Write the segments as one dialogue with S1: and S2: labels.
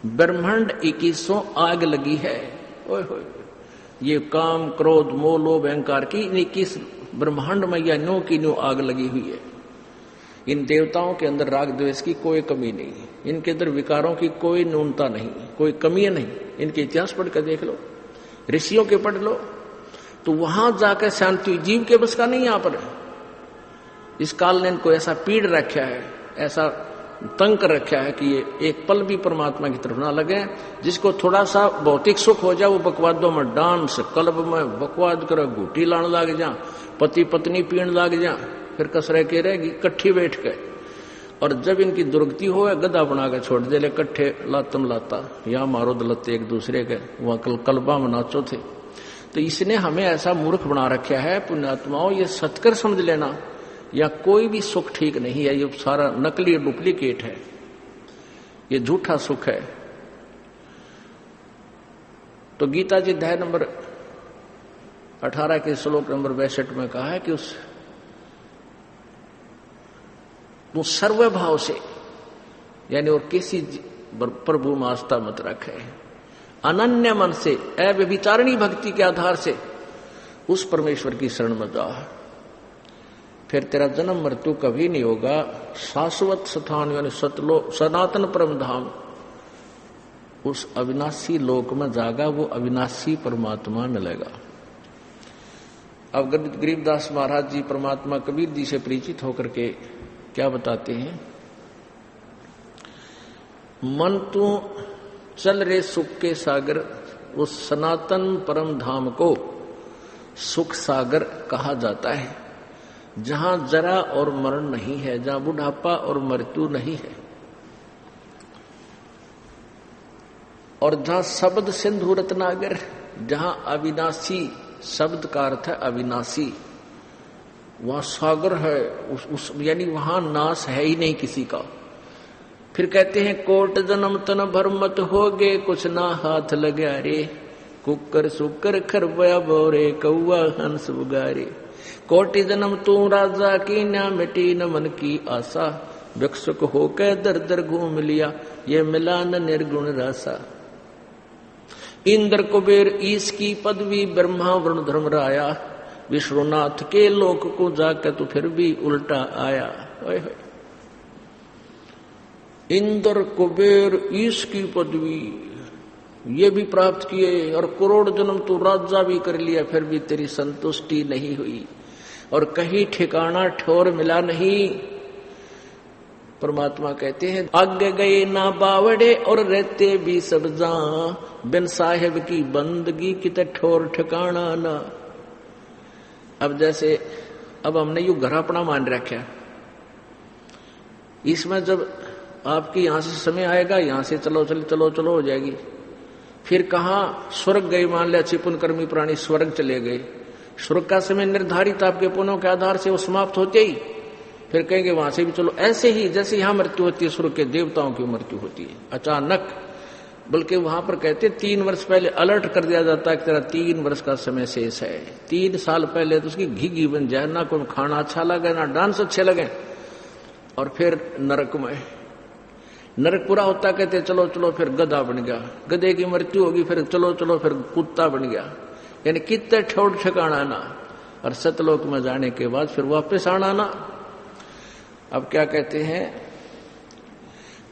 S1: ब्रह्मांड 2100 आग लगी है। ओए होए, ये काम क्रोध मोह लोभ अहंकार की 21 ब्रह्मांड में या न्यू की न्यू आग लगी हुई है। इन देवताओं के अंदर राग द्वेष की कोई कमी नहीं, इनके अंदर विकारों की कोई न्यूनता नहीं, कोई कमी नहीं। इनके इतिहास पढ़ कर देख लो, ऋषियों के पढ़ लो, तो वहां जाकर शांति। जीव के बस का नहीं यहां पर। इस काल ने इनको ऐसा पीड़ रखा है, ऐसा तंग कर रखा है कि ये एक पल भी परमात्मा की तरफ ना लगे। जिसको थोड़ा सा भौतिक सुख हो जाए वो बकवादों में डांस, क्लब में बकवाद कर घूटी लाने लग जा, पति पत्नी पीण लग जा, फिर कसरे के रहेगी इकट्ठी बैठ के। और जब इनकी दुर्गति हो गधा बना के छोड़ दे, ले कट्ठे लातम लाता या मारो दलते एक दूसरे के, वहां कलबा में नाचो थे। तो इसने हमें ऐसा मूर्ख बना रखा है। पुण्यात्माओं, ये सत्कर समझ लेना, या कोई भी सुख ठीक नहीं है, ये सारा नकली डुप्लीकेट है, ये झूठा सुख है। तो गीता जी अध्याय नंबर 18 के श्लोक नंबर 62 में कहा है कि तू सर्वभाव से, यानी और किसी प्रभु में आस्था मत रखे, अनन्य मन से अव्यभिचारिणी भक्ति के आधार से उस परमेश्वर की शरण में जा, फिर तेरा जन्म मृत्यु कभी नहीं होगा। शाश्वत स्थान यानी सतलोक, सनातन परम धाम, उस अविनाशी लोक में जागा, वो अविनाशी परमात्मा मिलेगा। अब गरीबदास महाराज जी परमात्मा कबीर जी से परिचित होकर के क्या बताते हैं? मन तू चल रे सुख के सागर, उस सनातन परम धाम को सुख सागर कहा जाता है, जहां जरा और मरण नहीं है, जहां बुढ़ापा और मृत्यु नहीं है, और जहां शब्द सिंधु रत्नागर, जहां अविनाशी, शब्द का अर्थ है अविनाशी, वहां सागर है, यानी वहां नाश है ही नहीं किसी का। फिर कहते हैं कोट जन्म तन भर मत होगे, कुछ ना हाथ लगा रे, कुकर सुकर खरबया बोरे, कौआ हंस बुगारे। कोटि जन्म तू राजा की, ना मिटी न मन की आशा, भिक्षुक होके दर दर घूम लिया, ये मिला न निर्गुण रासा। इंद्र कुबेर ईश की पदवी, ब्रह्मा वरुण धर्म राया, विश्वनाथ के लोक को जाकर तू फिर भी उल्टा आया। इंद्र कुबेर ईश की पदवी ये भी प्राप्त किए, और करोड़ जन्म तू राजा भी कर लिया, फिर भी तेरी संतुष्टि नहीं हुई, और कहीं ठिकाना ठोर मिला नहीं। परमात्मा कहते हैं आगे गए ना बावड़े, और रहते भी सब जहां, बिन साहेब की बंदगी किते ठोर ठिकाना ना। अब जैसे अब हमने यू घर अपना मान रखा, इसमें जब आपकी यहां से समय आएगा, यहां से चलो चलो चलो चलो हो जाएगी, फिर कहा स्वर्ग गए, मान लिया चिपुन कर्मी प्राणी स्वर्ग चले गए, स्वर्ग का समय निर्धारित आपके पुण्यों के आधार से वो समाप्त होते ही फिर कहेंगे वहां से भी चलो। ऐसे ही जैसे यहां मृत्यु होती है, स्वर्ग के देवताओं की मृत्यु होती है अचानक, बल्कि वहां पर कहते 3 वर्ष पहले अलर्ट कर दिया जाता है कि तेरा 3 वर्ष का समय शेष है। 3 साल पहले तो उसकी घी बन जाए, ना कोई खाना अच्छा लगे ना डांस अच्छे लगे, और फिर नरक में, नरक पूरा होता कहते चलो चलो फिर गधा बन गया, गधे की मृत्यु होगी, फिर चलो चलो फिर कुत्ता बन गया, यानी कितने ठोड़ ठिकाना ना, और सतलोक में जाने के बाद फिर वापस आना ना। अब क्या कहते हैं,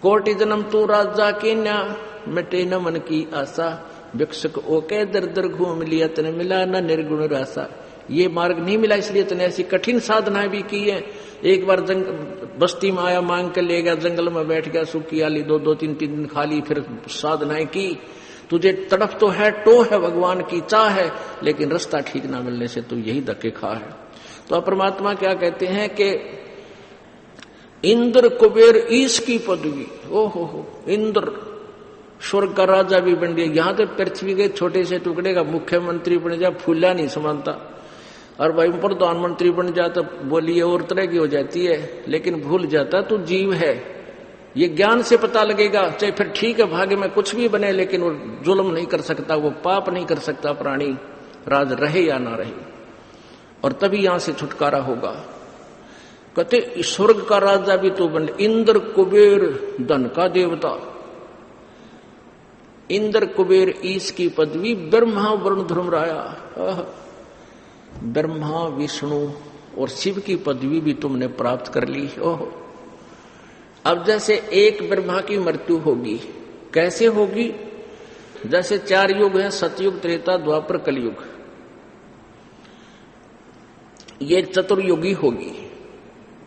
S1: कोटि जन्म तू राजा की न्या, मिटे न मन की आशा, भिक्षुक ओके दर दर घूम लिया, तने मिला न निर्गुण रासा। ये मार्ग नहीं मिला, इसलिए तने ऐसी कठिन साधनाएं भी की है। एक बार बस्ती में आया, मांग कर ले गया, जंगल में बैठ गया, सूखी आली 2-2-3 दिन खा ली, फिर साधनाएं की। तुझे तड़फ तो है, टो है, भगवान की चाह है, लेकिन रास्ता ठीक ना मिलने से तू यही धक्के खा है। तो परमात्मा क्या कहते हैं कि इंद्र कुबेर ईश की पदवी, ओहो इंद्र स्वर्ग का राजा भी बन गया, यहां तो पृथ्वी के छोटे से टुकड़े का मुख्यमंत्री बन जाए, फूला नहीं समानता, और भाई प्रधानमंत्री बन जाए तो बोलिए और तरह की हो जाती है, लेकिन भूल जाता तू जीव है। ये ज्ञान से पता लगेगा, चाहे फिर ठीक है भाग्य में कुछ भी बने, लेकिन वो जुल्म नहीं कर सकता, वो पाप नहीं कर सकता प्राणी, राज रहे या ना रहे, और तभी यहां से छुटकारा होगा। कहते स्वर्ग का राजा भी तो बन, इंद्र कुबेर धन का देवता, इंद्र कुबेर ईश की पदवी, ब्रह्मा वरुण धर्मराया, ब्रह्मा विष्णु और शिव की पदवी भी तुमने प्राप्त कर ली। ओह, अब जैसे एक ब्रह्मा की मृत्यु होगी, कैसे होगी? जैसे 4 युग हैं, सतयुग, त्रेता, द्वापर, कलयुग, ये चतुर्युगी होगी।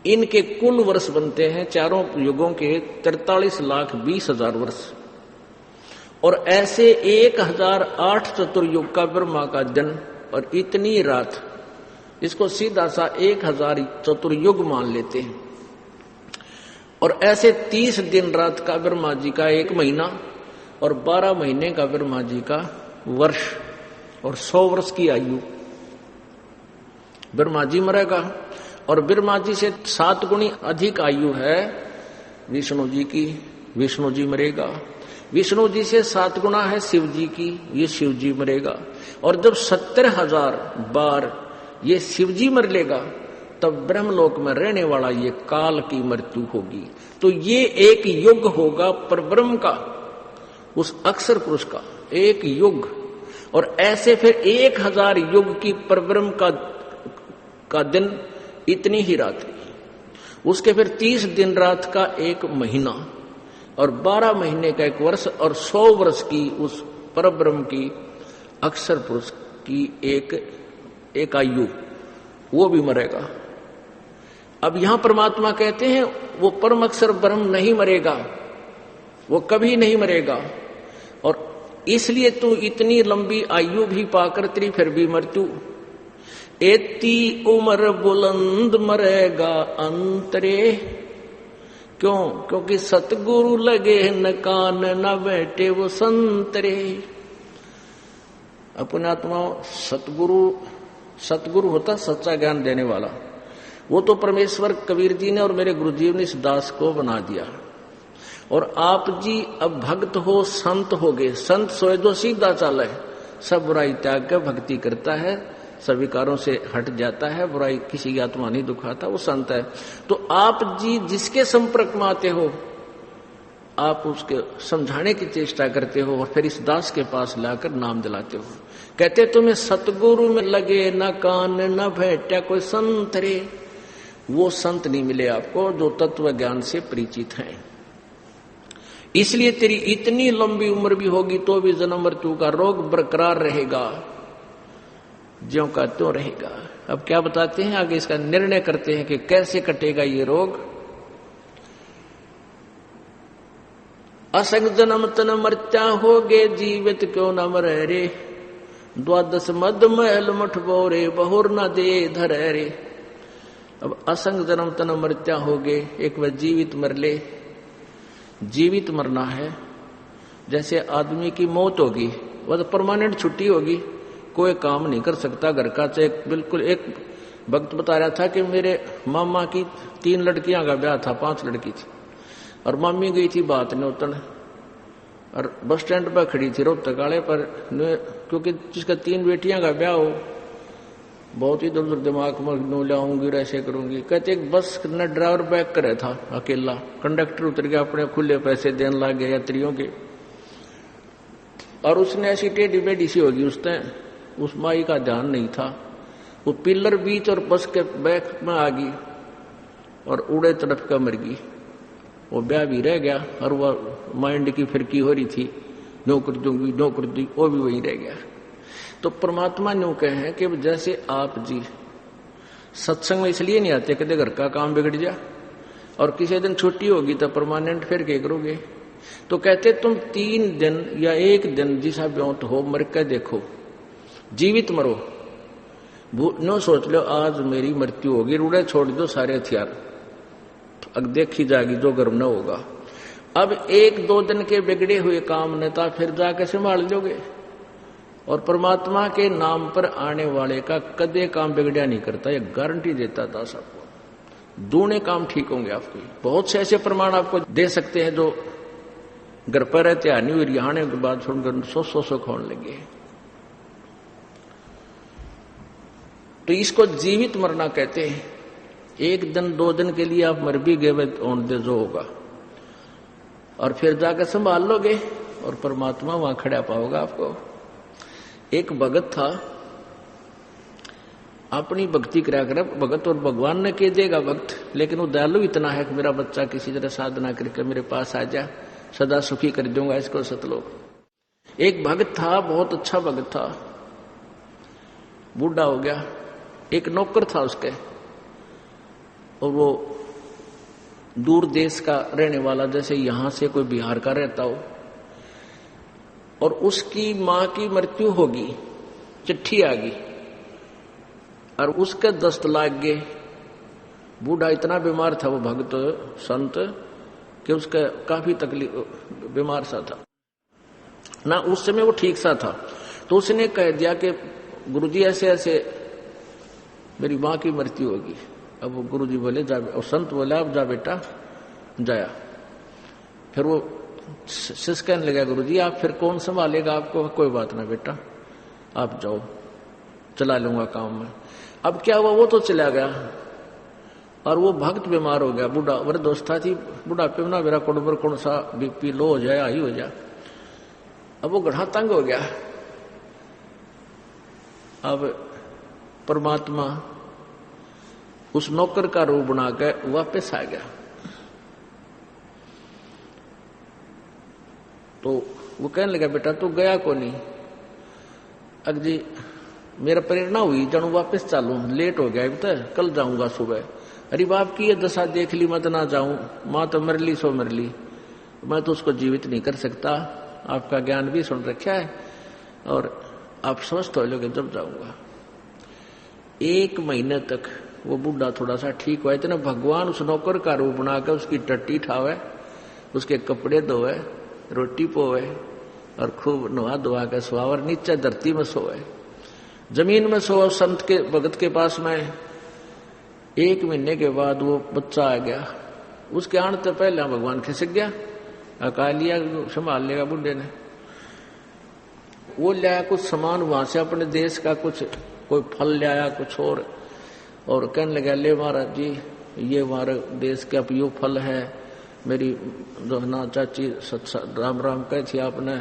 S1: इनके कुल वर्ष बनते हैं चारों युगों के 43,20,000 वर्ष। और ऐसे 1008 चतुर्युग का ब्रह्मा का जन्म और इतनी रात, इसको सीधा सा 1000 चतुर्युग मान लेते हैं। और ऐसे 30 दिन रात का ब्रह्मा जी का 1 महीना और 12 महीने का ब्रह्मा जी का वर्ष और 100 वर्ष की आयु। ब्रह्मा जी मरेगा और ब्रह्मा जी से 7 गुणी अधिक आयु है विष्णु जी की, विष्णु जी मरेगा। विष्णु जी से 7 गुना है शिव जी की, ये शिव जी मरेगा। और जब 70,000 बार ये शिव जी मर लेगा, तब ब्रह्मलोक में रहने वाला ये काल की मृत्यु होगी। तो ये एक युग होगा परब्रह्म का, उस अक्षर पुरुष का एक युग। और ऐसे फिर 1000 युग की परब्रह्म का दिन, इतनी ही रात्रि, उसके फिर 30 दिन रात का 1 महीना और 12 महीने का 1 वर्ष और 100 वर्ष की उस परब्रह्म की अक्षर पुरुष की एक आयु, वो भी मरेगा। अब यहां परमात्मा कहते हैं वो परम अक्षर ब्रह्म नहीं मरेगा, वो कभी नहीं मरेगा। और इसलिए तू इतनी लंबी आयु भी पाकर तेरी फिर भी मृत्यु, एती उम्र बुलंद मरेगा अंतरे। क्यों? क्योंकि सतगुरु लगे न कान न बैठे वो संतरे। अपने आत्मा सतगुरु होता सच्चा ज्ञान देने वाला, वो तो परमेश्वर कबीर जी ने और मेरे गुरुजी ने इस दास को बना दिया। और आप जी अब भक्त हो, संत हो गए। संत सोए जो सीधा चाल है, सब बुराई त्याग कर भक्ति करता है, सब विकारों से हट जाता है, बुराई किसी की आत्मा नहीं दुखाता, वो संत है। तो आप जी जिसके संपर्क में आते हो, आप उसके समझाने की चेष्टा करते हो और फिर इस दास के पास लाकर नाम दिलाते हो। कहते तुम्हें सतगुरु में लगे न कान न बैठा कोई संत रे। वो संत नहीं मिले आपको जो तत्व ज्ञान से परिचित हैं। इसलिए तेरी इतनी लंबी उम्र भी होगी तो भी जन्म मृत्यु का रोग बरकरार रहेगा, ज्यों का त्यों रहेगा। अब क्या बताते हैं आगे, इसका निर्णय करते हैं कि कैसे कटेगा ये रोग। असंग जन्म तन मर्त्या होगे, जीवित क्यों न मरे रे। 12 मद महल मठ बोरे, बहुर न दे धर रे। अब असंग जन्म तन मर्त्या होगे, एक बार जीवित मर ले। जीवित मरना है, जैसे आदमी की मौत होगी, वह तो परमानेंट छुट्टी होगी, कोई काम नहीं कर सकता घर का। चाहे बिल्कुल, एक भक्त बता रहा था कि मेरे मामा की 3 लड़कियां का ब्याह था, 5 लड़की थी, और मम्मी गई थी बात नौतन, और बस स्टैंड पर खड़ी थी रोहतक वाले पर, क्योंकि जिसका 3 बेटियां का ब्याह हो, बहुत ही इधर दिमाग में नो लाऊंगी, ऐसे करूंगी। कहते एक बस न ड्राइवर बैक करे था अकेला, कंडक्टर उतर गया, अपने खुले पैसे देने लग गए यात्रियों के, और उसने ऐसी टेढ़ी बेढ़ी सी होगी, उसने उस माई का ध्यान नहीं था, वो पिलर बीच और बस के बैक में आ गई और उड़े तरफ का मर गई। वो ब्याह भी रह गया और वह माइंड की फिरकी हो रही थी, नौकर दूंगी नौकर दी, वो भी वही रह गया। तो परमात्मा न्यू कहे कि जैसे आप जी सत्संग में इसलिए नहीं आते कहते घर का काम बिगड़ जा, और किसी दिन छुट्टी होगी तो परमानेंट फिर क्या करोगे। तो कहते तुम 3 दिन या 1 दिन जिसा ब्योत हो मर के देखो, जीवित मरो। नो सोच लो आज मेरी मृत्यु होगी, रूड़े छोड़ दो सारे हथियार, अब देखी जाएगी जो गर्म न होगा। अब 1-2 दिन के बिगड़े हुए काम नेता फिर जाके संभाल लोगे। और परमात्मा के नाम पर आने वाले का कदे काम बिगड़िया नहीं करता, ये गारंटी देता था सबको। दूने काम ठीक होंगे आपके। बहुत से ऐसे प्रमाण आपको दे सकते हैं जो घर पर रहते आने हुई रिहाने के बाद सुनकर 100 खोने लगे। तो इसको जीवित मरना कहते हैं। 1 दिन 2 दिन के लिए आप मर भी गए, दे जो होगा, और फिर जाकर संभाल लोगे। और परमात्मा वहां खड़ा पाओगे आपको। एक भगत था, अपनी भक्ति करा कर भगत, और भगवान ने कह देगा भक्त, लेकिन वो दयालु इतना है कि मेरा बच्चा किसी तरह साधना करके मेरे पास आ जा, सदा सुखी कर दूंगा इसको सतलोक। एक भगत था, बहुत अच्छा भगत था, बूढ़ा हो गया। एक नौकर था उसके, और वो दूर देश का रहने वाला, जैसे यहां से कोई बिहार का रहता हो, और उसकी मां की मृत्यु होगी, चिट्ठी आ गई और उसके दस्त लाग गए। बूढ़ा इतना बीमार था वो भगत संत कि उसका काफी तकलीफ, बीमार सा था ना, उस समय वो ठीक सा था। तो उसने कह दिया कि गुरुजी ऐसे ऐसे मेरी मां की मृत्यु होगी। अब वो गुरुजी बोले जा, और संत बोले अब जा बेटा, जाया। फिर वो शिष्य कहने लगा गुरुजी आप फिर कौन संभालेगा आपको? कोई बात ना बेटा, आप जाओ, चला लूंगा काम में। अब क्या हुआ, वो तो चला गया और वो भक्त बीमार हो गया। बूढ़ा वृद्धावस्था थी, बुढ़ापे में ना मेरा कोड़बर कौन सा बीपी लो हो जाए, हाई हो जाए। अब वो गढ़ा तंग हो गया। अब परमात्मा उस नौकर का रूप बना के वापस आ गया। तो वो कहने लगा बेटा तू गया को नहीं? अग जी मेरा प्रेरणा हुई जानू वापस चालू, लेट हो गया तो कल जाऊंगा सुबह। अरे बाप की ये दशा देख ली, मत ना जाऊं, मां तो मर ली सो मर ली, मैं तो उसको जीवित नहीं कर सकता। आपका ज्ञान भी सुन रखा है और आप स्वस्थ हो लोगे जब जाऊंगा। 1 महीने तक वो बूढ़ा थोड़ा सा ठीक हुआ। इतना भगवान उस नौकर का रूप बनाकर उसकी टट्टी ठावे, उसके कपड़े धोए, रोटी पोवे और खूब नहा धोवा के सुहावर नीचे धरती में सोए, जमीन में सोए संत के भगत के पास में। 1 महीने के बाद वो बच्चा आ गया। उसके आने से पहले भगवान खिसक गया, अकालिया संभाल लेगा बूढ़े ने। वो लाया कुछ सामान वहां से अपने देश का, कुछ कोई फल लाया कुछ और कहने लगा ले महाराज जी ये हमारे देश के अब यो फल है। मेरी जो ना चाची राम राम कह थी आपने,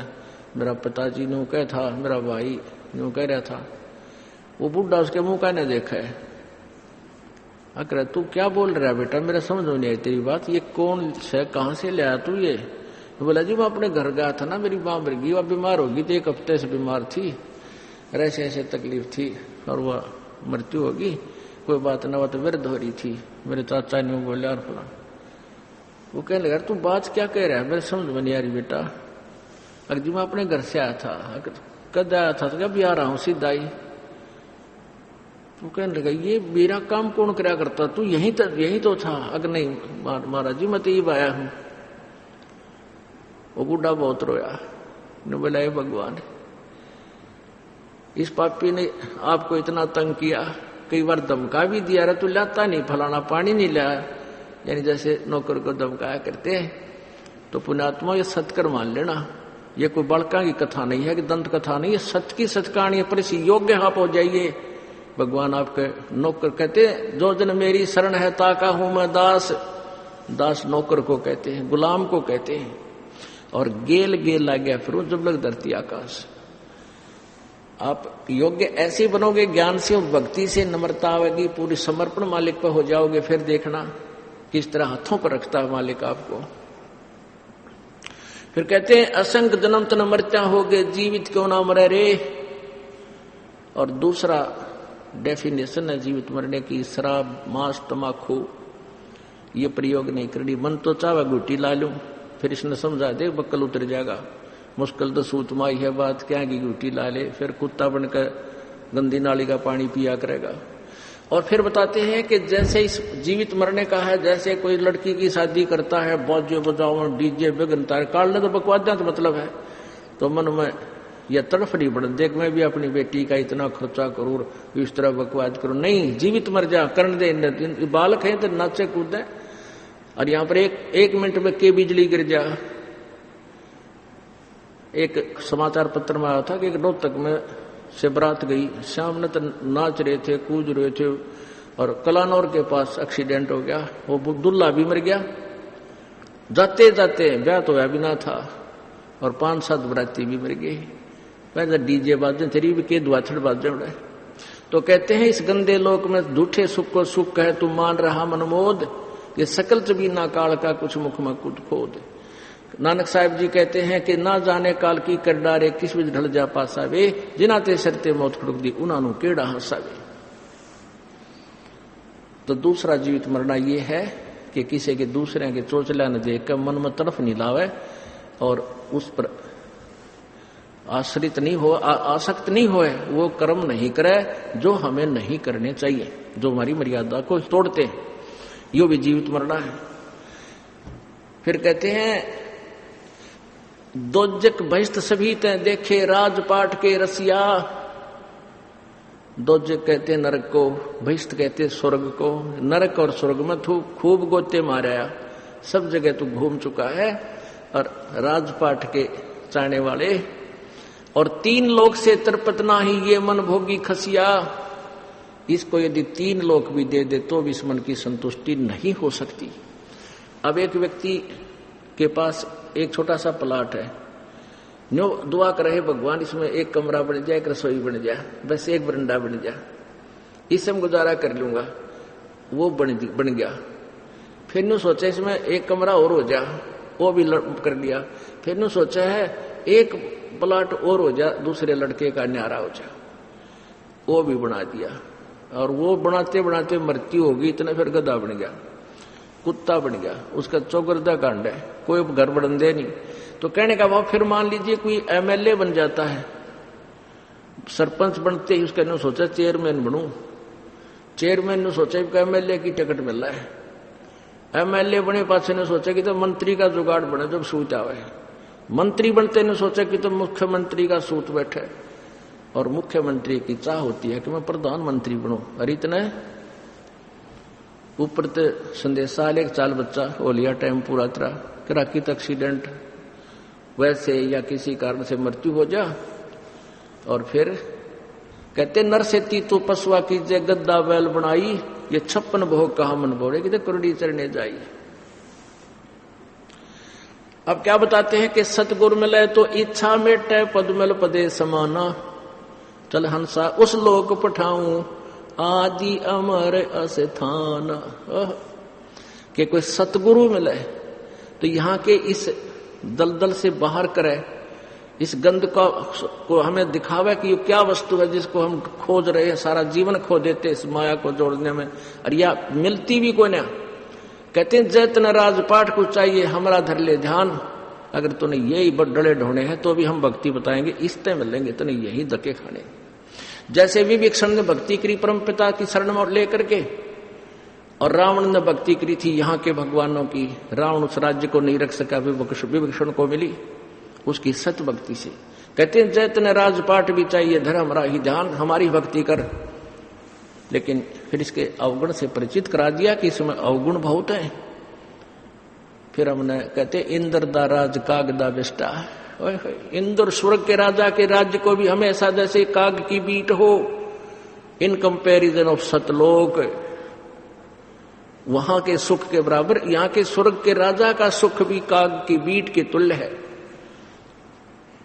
S1: मेरा पिताजी ने कह था, मेरा भाई यूं कह रहा था। वो बूढ़ा उसके मुंह का नहीं देखा है। अगर तू क्या बोल रहा है बेटा, मेरा समझ में नहीं आई तेरी बात, ये कौन से कहां से ले आया तू ये? बोला जी मैं अपने घर गया था ना, मेरी मां मर गई, वह बीमार होगी थी, 1 हफ्ते से बीमार थी, ऐसे ऐसे तकलीफ थी और वह मृत्यु होगी। कोई बात ना, वह तो वृद्ध हो रही थी। मेरे चाचा ने बोला और फला। वो कहने लगा तू बात क्या कह रहा है, मेरे समझ में नहीं आ रही बेटा। अगर जी मैं अपने घर से आया था। कद आया था? तो क्या भी आ रहा हूं सीधा ही। तो कहने लगा ये मेरा काम कौन क्या करता, तू यही तो था। अगर नहीं महाराज जी मैं तो ये आया हूं। वो बूढ़ा बहुत रोया, ने बोला हे भगवान इस पापी ने आपको इतना तंग किया, कई बार धमका भी दिया, रहा तू लाता नहीं, फलाना पानी नहीं लाया, यानी जैसे नौकर को धमकाया करते हैं। तो पुण्यात्मा ये सत्कर मान लेना, ये कोई बड़का की कथा नहीं है कि दंत कथा नहीं है, सत्य की सत्कहानी है। पर इस योग्य आप हो जाइए। भगवान आपके नौकर कहते हैं जो जन मेरी शरण है ताका हूं मैं दास। दास नौकर को कहते हैं, गुलाम को कहते हैं। और गेल गेल लग गया फिर जब लग धरती आकाश। आप योग्य ऐसे बनोगे ज्ञान से और भक्ति से, नम्रता आवेगी, पूरी समर्पण मालिक पर हो जाओगे, फिर देखना किस तरह हाथों पर रखता है मालिक आपको। फिर कहते हैं असंख्य जन्म तन मरता होगे, जीवित क्यों ना मरे रे। और दूसरा डेफिनेशन है जीवित मरने की, शराब मांस तमाकू ये प्रयोग नहीं करनी। मन तो चाहे गुटी ला लूं, फिर इसने समझा दे बक्कल उतर जाएगा, मुश्किल तो सूतमाई है बात, क्या की गुटी ला ले, फिर कुत्ता बनकर गंदी नाली का पानी पिया करेगा। और फिर बताते हैं कि जैसे इस जीवित मरने का है, जैसे कोई लड़की की शादी करता है, बाजे बजाओ डीजे बिगनता है, काटने तो बकवादा तो मतलब है। तो मन में यह तड़फ नहीं पड़, देख मैं भी अपनी बेटी का इतना खर्चा करूं, इस तरह बकवाद करूं। नहीं, जीवित मर जा, करने दे, बालक है तो नाचे कूदे। और यहां पर एक मिनट में के बिजली गिर जा। एक समाचार पत्र में आया था कि एक रोहतक में से बारात गई, शाम ने तो नाच रहे थे, कूद रहे थे, और कलानौर के पास एक्सीडेंट हो गया। वो दुल्हा भी मर गया, जाते जाते ब्याह तो भी ना था, और 5-7 बराती भी मर गए। पहले डीजे बाजे तेरी भी के दुआछड़ बाजे उड़े। तो कहते हैं इस गंदे लोक में झूठे सुख को सुख कहे तू मान रहा मनमोद, ये सकल चबी ना काल का कुछ मुख में कुट खोद। नानक साहिब जी कहते हैं कि ना जाने काल की कर डारे किस विच ढल जा पासावे, जिना ते सरते मौत खड़क दी उन्होंने केड़ा हंसावे। तो दूसरा जीवित मरना ये है कि किसी के दूसरे के चोचला न देख कर मन में तड़फ नहीं लावे और उस पर आश्रित नहीं हो, आसक्त नहीं होए, वो कर्म नहीं करे जो हमें नहीं करने चाहिए, जो हमारी मर्यादा को तोड़ते हैं। यो भी जीवित मरना है। फिर कहते हैं दोजक बहिष्ठ सभी ते देखे राजपाट के रसिया। दोजक कहते हैं नरक को, बहिष्ठ कहते हैं स्वर्ग को। नरक और स्वर्ग में तू खूब गोते माराया, सब जगह तू घूम चुका है। और राजपाट के चाहने वाले और 3 लोक से तरपत नाही ये मन भोगी खसिया। इसको यदि 3 लोक भी दे दे तो भी इस मन की संतुष्टि नहीं हो सकती। अब एक व्यक्ति के पास एक छोटा सा प्लाट है, न्यो दुआ कर रहे भगवान इसमें एक कमरा बन जाए, एक रसोई बन जाए, बस एक बरंडा बन जाए, इससे मैं गुजारा कर लूंगा। वो बन गया। फिर न्यू सोचा इसमें एक कमरा और हो जा, वो भी कर लिया। फिर न्यू सोचा है एक प्लाट और हो जा, दूसरे लड़के का न्यारा हो जा, वो भी बना दिया। और वो बनाते बनाते मृत्यु होगी, इतना फिर गधा बन गया, कुत्ता बन गया, उसका चौगरदा कांड है, कोई घर बढ़े नहीं। तो कहने का भाव फिर मान लीजिए कोई एमएलए बन जाता है, सरपंच बनते ही उसका सोचा चेयरमैन बनूं, चेयरमैन ने सोचा कि एमएलए की टिकट मिल रहा है, एमएलए बने पास ने सोचा कि तो मंत्री का जुगाड़ बने जब सूत आवे, मंत्री बनते ने सोचा कि तो मुख्यमंत्री का सूत बैठे, और मुख्यमंत्री की चाह होती है कि मैं प्रधानमंत्री बनूं। अरे इतना ऊपर तो संदेशा एक चाल बच्चा हो लिया, टाइम पूरा तरह कराकी तक एक्सीडेंट वैसे या किसी कारण से मृत्यु हो जा। और फिर कहते नर से ती तो पशुआ की जय गद्दा बैल बनाई, ये 56 भोग कहा मन बोले कि कुरडी चढ़ने जाई। अब क्या बताते हैं कि सतगुरु मिले तो इच्छा मेटे पद मिल पदे समाना, चल हंसा उस लोक पठाऊं आदि अमर अस्थान। कि कोई सतगुरु मिले तो यहाँ के इस दलदल से बाहर करे, इस गंध को हमें दिखावे कि ये क्या वस्तु है जिसको हम खोज रहे हैं, सारा जीवन खो देते इस माया को जोड़ने में, और या मिलती भी कोई ना। कहते हैं जैतन राजपाट को चाहिए हमारा धर ले ध्यान, अगर तूने यही डले ढोने हैं तो भी हम भक्ति बताएंगे, इसते मिलेंगे तूने यही धक्के खाने। जैसे विभीषण ने भक्ति करी परम पिता की शरण में लेकर के, और रावण ने भक्ति करी थी यहाँ के भगवानों की, रावण उस राज्य को नहीं रख सका, विभीषण को मिली उसकी सत भक्ति से। कहते हैं जैतने राजपाट भी चाहिए धर हमारा ही ध्यान, हमारी भक्ति कर। लेकिन फिर इसके अवगुण से परिचित करा दिया कि इसमें अवगुण बहुत है। फिर हमने कहते इंद्र दा राज काग दा बेस्टा, इंद्र स्वर्ग के राजा के राज्य को भी हमेशा जैसे काग की बीट हो, इन कंपैरिजन ऑफ सतलोक, वहां के सुख के बराबर यहाँ के स्वर्ग के राजा का सुख भी काग की बीट के तुल्य है।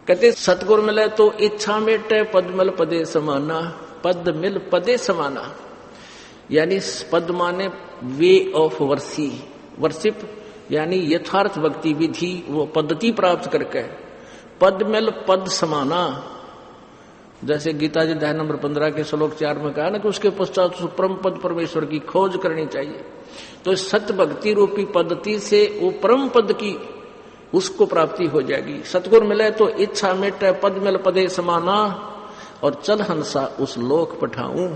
S1: कहते सतगुरु मिले तो इच्छा मेटे पद मिल पदे समाना, पद मिल पदे समाना, यानी पद माने वे ऑफ वर्शिप, यानी यथार्थ भक्ति विधि, वो पद्धति प्राप्त करके पद मिल पद समाना। जैसे गीता जी अध्याय नंबर 15 के श्लोक 4 में कहा ना कि उसके पश्चात परम पद परमेश्वर की खोज करनी चाहिए। तो सत्य भक्ति रूपी पद्धति से वो परम पद की उसको प्राप्ति हो जाएगी। सतगुरु मिले तो इच्छा मेटे पद मिल पदे समाना, और चल हंसा उस लोक पठाऊं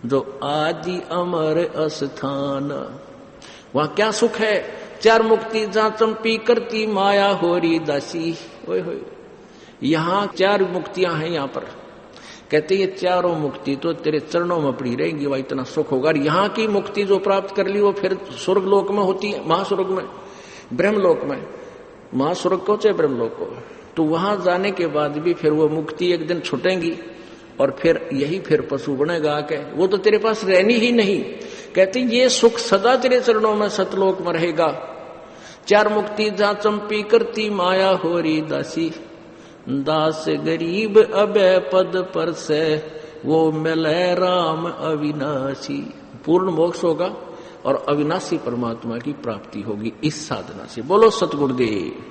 S1: जो आदि अमर अस्थान। वहां क्या सुख है, 4 मुक्ति जहां चंपी करती माया होरी दासी। ओए होए, यहाँ 4 मुक्तियां हैं यहाँ पर। कहते ये चारों मुक्ति तो तेरे चरणों में पड़ी रहेंगी, वह इतना सुख होगा। यहाँ की मुक्ति जो प्राप्त कर ली वो फिर स्वर्ग लोक में होती है, महास्वर्ग में, ब्रह्मलोक में, महास्वर्ग को चाहे ब्रह्मलोक को। तो वहां जाने के बाद भी फिर वो मुक्ति एक दिन छुटेंगी और फिर यही फिर पशु बनेगा आके, वो तो तेरे पास रहनी ही नहीं। कहते ये सुख सदा तेरे चरणों में सतलोक में रहेगा। चार मुक्ति जा चंपी करती माया होरी दासी, दास गरीब अभय पद पर से वो मिले राम अविनाशी। पूर्ण मोक्ष होगा और अविनाशी परमात्मा की प्राप्ति होगी इस साधना से। बोलो सतगुरुदेव।